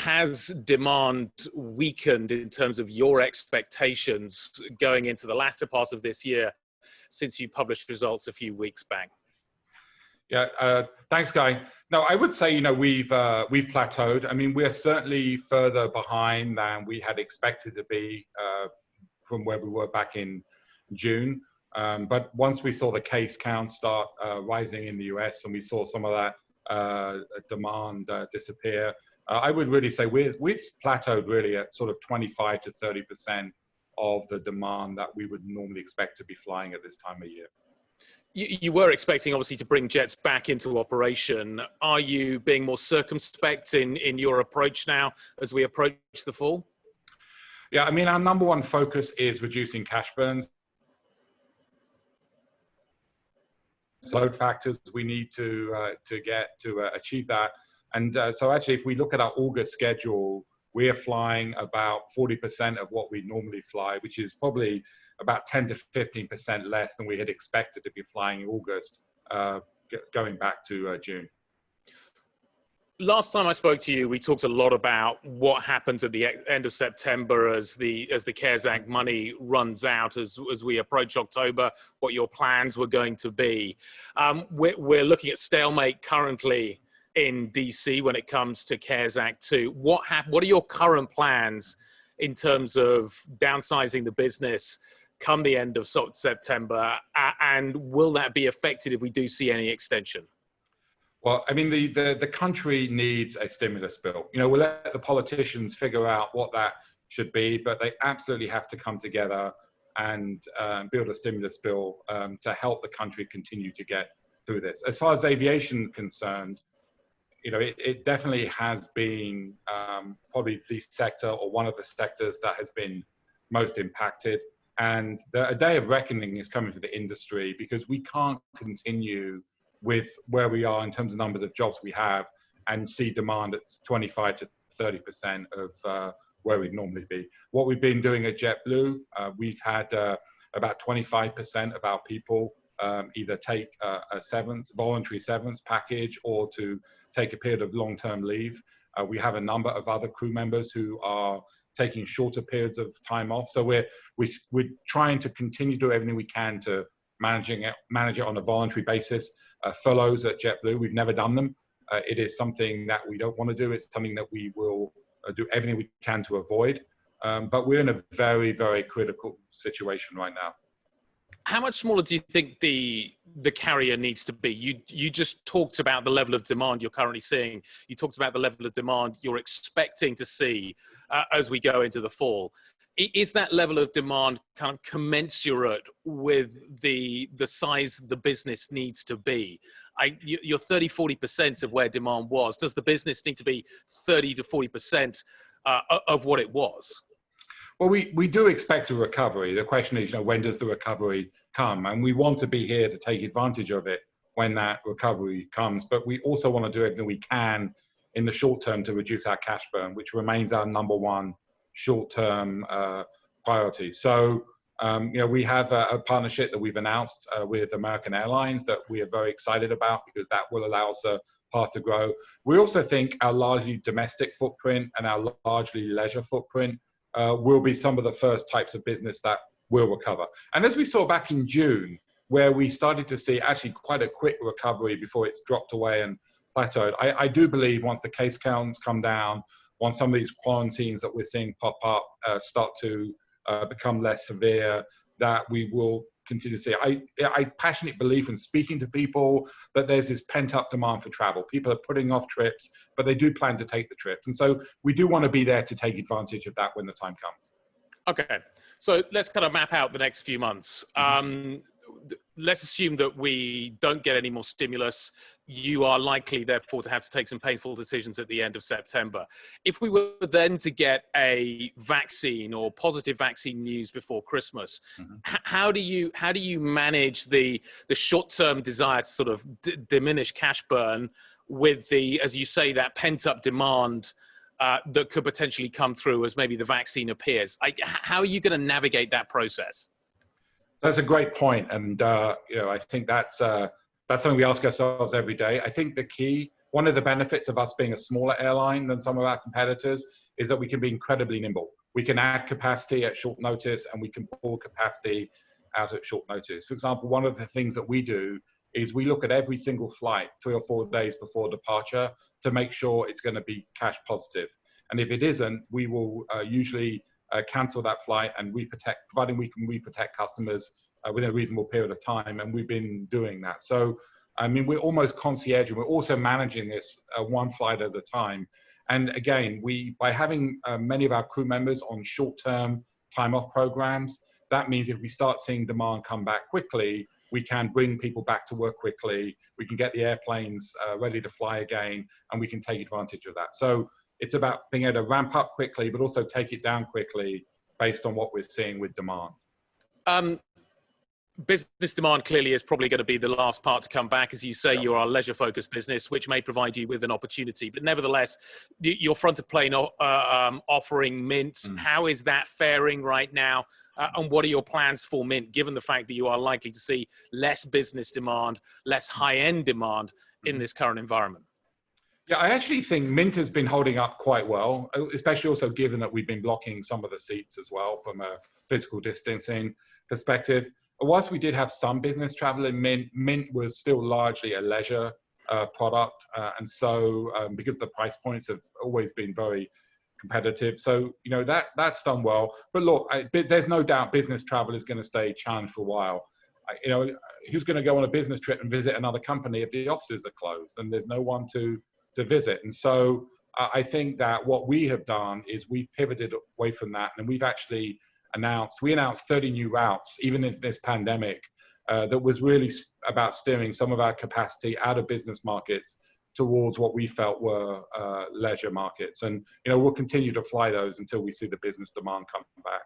has demand weakened in terms of your expectations going into the latter part of this year since you published results a few weeks back? Yeah, thanks, Guy. No, I would say, we've plateaued. I mean, we're certainly further behind than we had expected to be from where we were back in June. But once we saw the case count start rising in the US and we saw some of that demand disappear, I would really say we've plateaued really at sort of 25 to 30% of the demand that we would normally expect to be flying at this time of year. You were expecting, obviously, to bring jets back into operation. Are you being more circumspect in your approach now as we approach the fall? Yeah, I mean, our number one focus is reducing cash burns. Load factors we need to get to achieve that. And so actually, if we look at our August schedule, we are flying about 40% of what we normally fly, which is probably about 10 to 15% less than we had expected to be flying in August, going back to June. Last time I spoke to you, we talked a lot about what happens at the end of September as the CARES Act money runs out, as we approach October, what your plans were going to be. We're looking at stalemate currently in DC when it comes to CARES Act 2. What are your current plans in terms of downsizing the business come the end of September, and will that be affected if we do see any extension? Well, I mean, the country needs a stimulus bill. We'll let the politicians figure out what that should be, but they absolutely have to come together and build a stimulus bill to help the country continue to get through this. As far as aviation is concerned, it definitely has been probably the sector or one of the sectors that has been most impacted. And a day of reckoning is coming for the industry, because we can't continue with where we are in terms of numbers of jobs we have and see demand at 25 to 30% of where we'd normally be. What we've been doing at JetBlue, we've had about 25% of our people either take a voluntary severance package or to take a period of long-term leave. We have a number of other crew members who are taking shorter periods of time off. So we're trying to continue to do everything we can to manage it on a voluntary basis. Furloughs at JetBlue, we've never done them. It is something that we don't want to do. It's something that we will do everything we can to avoid. But we're in a very, very critical situation right now. How much smaller do you think the carrier needs to be? You just talked about the level of demand you're currently seeing. You talked about the level of demand you're expecting to see as we go into the fall. Is that level of demand kind of commensurate with the size the business needs to be? You're 30, 40% of where demand was. Does the business need to be 30 to 40% of what it was? Well, we do expect a recovery. The question is, when does the recovery come? And we want to be here to take advantage of it when that recovery comes. But we also want to do everything we can in the short term to reduce our cash burn, which remains our number one short-term priority. So, we have a partnership that we've announced with American Airlines that we are very excited about, because that will allow us a path to grow. We also think our largely domestic footprint and our largely leisure footprint will be some of the first types of business that will recover. And as we saw back in June, where we started to see actually quite a quick recovery before it's dropped away and plateaued, I do believe once the case counts come down, once some of these quarantines that we're seeing pop up start to become less severe, that we will continue to see. I passionately believe in speaking to people that there's this pent-up demand for travel. People are putting off trips, but they do plan to take the trips. And so we do want to be there to take advantage of that when the time comes. Okay, so let's kind of map out the next few months. Let's assume that we don't get any more stimulus. You are likely, therefore, to have to take some painful decisions at the end of September. If we were then to get a vaccine or positive vaccine news before Christmas, how do you manage the short-term desire to sort of diminish cash burn with the, as you say, that pent-up demand that could potentially come through as maybe the vaccine appears? How are you going to navigate that process? That's a great point, and I think that's something we ask ourselves every day. I think the key one of the benefits of us being a smaller airline than some of our competitors is that we can be incredibly nimble. We can add capacity at short notice and we can pull capacity out at short notice. For example, one of the things that we do is we look at every single flight 3 or 4 days before departure to make sure it's going to be cash positive. And if it isn't, we will usually cancel that flight and providing we can reprotect customers within a reasonable period of time. And we've been doing that. So, I mean, we're almost concierge and we're also managing this one flight at a time. And again, by having many of our crew members on short-term time off programs, that means if we start seeing demand come back quickly, we can bring people back to work quickly. We can get the airplanes ready to fly again, and we can take advantage of that. So it's about being able to ramp up quickly, but also take it down quickly based on what we're seeing with demand. Business demand clearly is probably going to be the last part to come back. As you say, you're a leisure-focused business, which may provide you with an opportunity. But nevertheless, your front-of-plane offering, Mint, how is that faring right now? And what are your plans for Mint, given the fact that you are likely to see less business demand, less high-end demand in this current environment? Yeah, I actually think Mint has been holding up quite well, especially also given that we've been blocking some of the seats as well from a physical distancing perspective. Whilst we did have some business travel in Mint, Mint was still largely a leisure product. And so because the price points have always been very competitive. So, you know, that's done well. But look, there's no doubt business travel is going to stay challenged for a while. You know, who's going to go on a business trip and visit another company if the offices are closed and there's no one to visit? And so I think that what we have done is we pivoted away from that, and we've actually announced 30 new routes, even in this pandemic, that was really about steering some of our capacity out of business markets towards what we felt were leisure markets. And, you know, we'll continue to fly those until we see the business demand come back.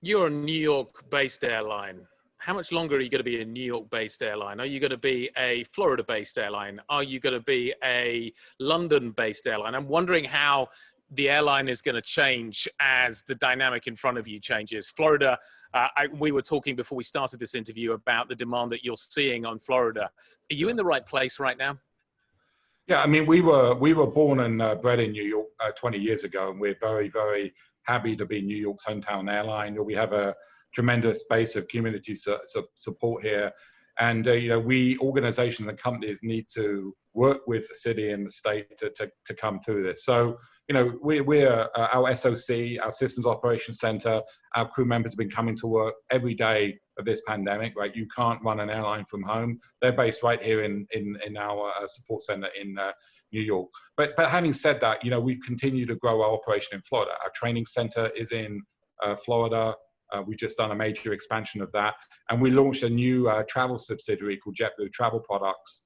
You're a New York-based airline. How much longer are you going to be a New York-based airline? Are you going to be a Florida-based airline? Are you going to be a London-based airline? I'm wondering how the airline is going to change as the dynamic in front of you changes. Florida, we were talking before we started this interview about the demand that you're seeing on Florida. Are you in the right place right now? Yeah, I mean, we were born and bred in New York 20 years ago, and we're very, very happy to be New York's hometown airline. We have a tremendous base of community support here. And, you know, organizations and companies need to work with the city and the state to come through this. So, you know, we're our SOC, our Systems Operations Center, our crew members have been coming to work every day of this pandemic, right? You can't run an airline from home. They're based right here in our support center in New York. But having said that, you know, we continue to grow our operation in Florida. Our training center is in Florida. We've just done a major expansion of that. And we launched a new travel subsidiary called JetBlue Travel Products,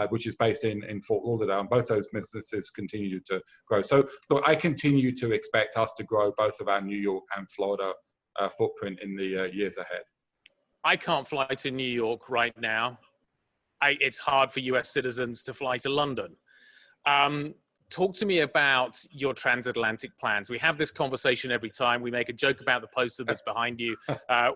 which is based in Fort Lauderdale. And both those businesses continue to grow. So, look, I continue to expect us to grow both of our New York and Florida footprint in the years ahead. I can't fly to New York right now. It's hard for US citizens to fly to London. Talk to me about your transatlantic plans. We have this conversation every time. We make a joke about the poster that's behind you.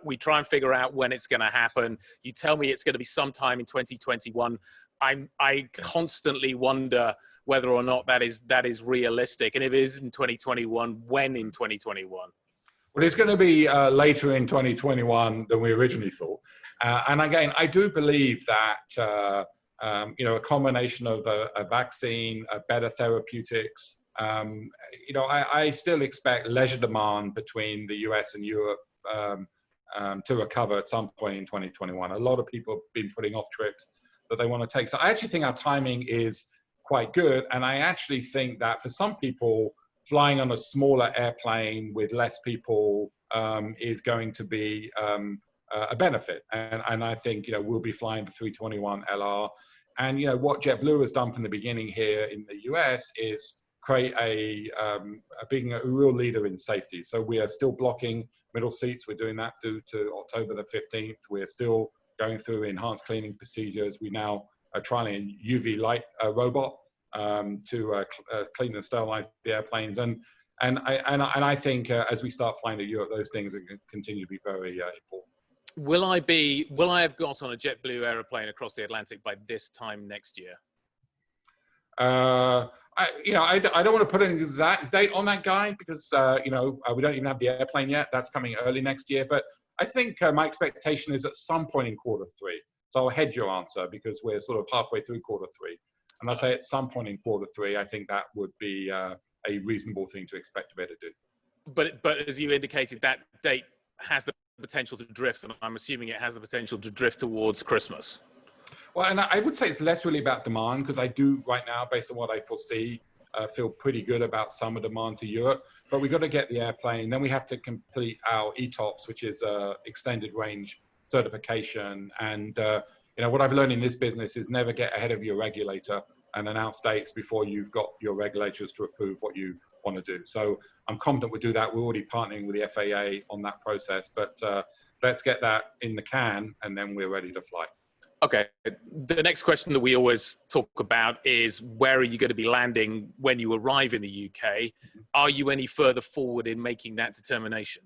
We try and figure out when it's going to happen. You tell me it's going to be sometime in 2021. I constantly wonder whether or not that is realistic. And if it is in 2021, when in 2021? Well, it's going to be later in 2021 than we originally thought. And again, I do believe that you know, a combination of a vaccine, better therapeutics. You know, I still expect leisure demand between the US and Europe to recover at some point in 2021. A lot of people have been putting off trips that they want to take. So I actually think our timing is quite good. And I actually think that for some people, flying on a smaller airplane with less people is going to be a benefit. And I think, you know, we'll be flying the 321 LR. And, you know, what JetBlue has done from the beginning here in the US is create being a real leader in safety. So we are still blocking middle seats. We're doing that through to October the 15th. We're still going through enhanced cleaning procedures. We now are trialing a UV light robot to clean and sterilize the airplanes. And I think as we start flying to Europe, those things are going to continue to be very important. Will I have got on a JetBlue aeroplane across the Atlantic by this time next year? I don't want to put an exact date on that, guy, because we don't even have the airplane yet. That's coming early next year. But I think my expectation is at some point in quarter three. So I'll hedge your answer because we're sort of halfway through quarter three. And I'll say at some point in quarter three, I think that would be a reasonable thing to expect to be able to do. But as you indicated, that date has the potential to drift, and I'm assuming it has the potential to drift towards Christmas. Well, and I would say it's less really about demand, because I do right now, based on what I foresee, feel pretty good about summer demand to Europe. But we've got to get the airplane. Then we have to complete our ETOPS, which is extended range certification. And what I've learned in this business is never get ahead of your regulator and announce dates before you've got your regulators to approve what you want to do. So I'm confident we'll do that. We're already partnering with the FAA on that process. But let's get that in the can, and then we're ready to fly. Okay. The next question that we always talk about is, where are you going to be landing when you arrive in the UK? Are you any further forward in making that determination?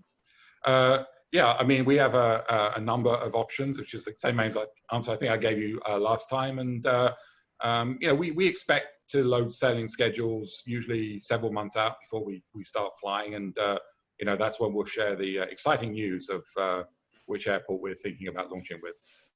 Yeah, I mean, we have a number of options, which is the same answer I think I gave you last time. And, we expect to load sailing schedules usually several months out before we start flying. And, that's when we'll share the exciting news of which airport we're thinking about launching with.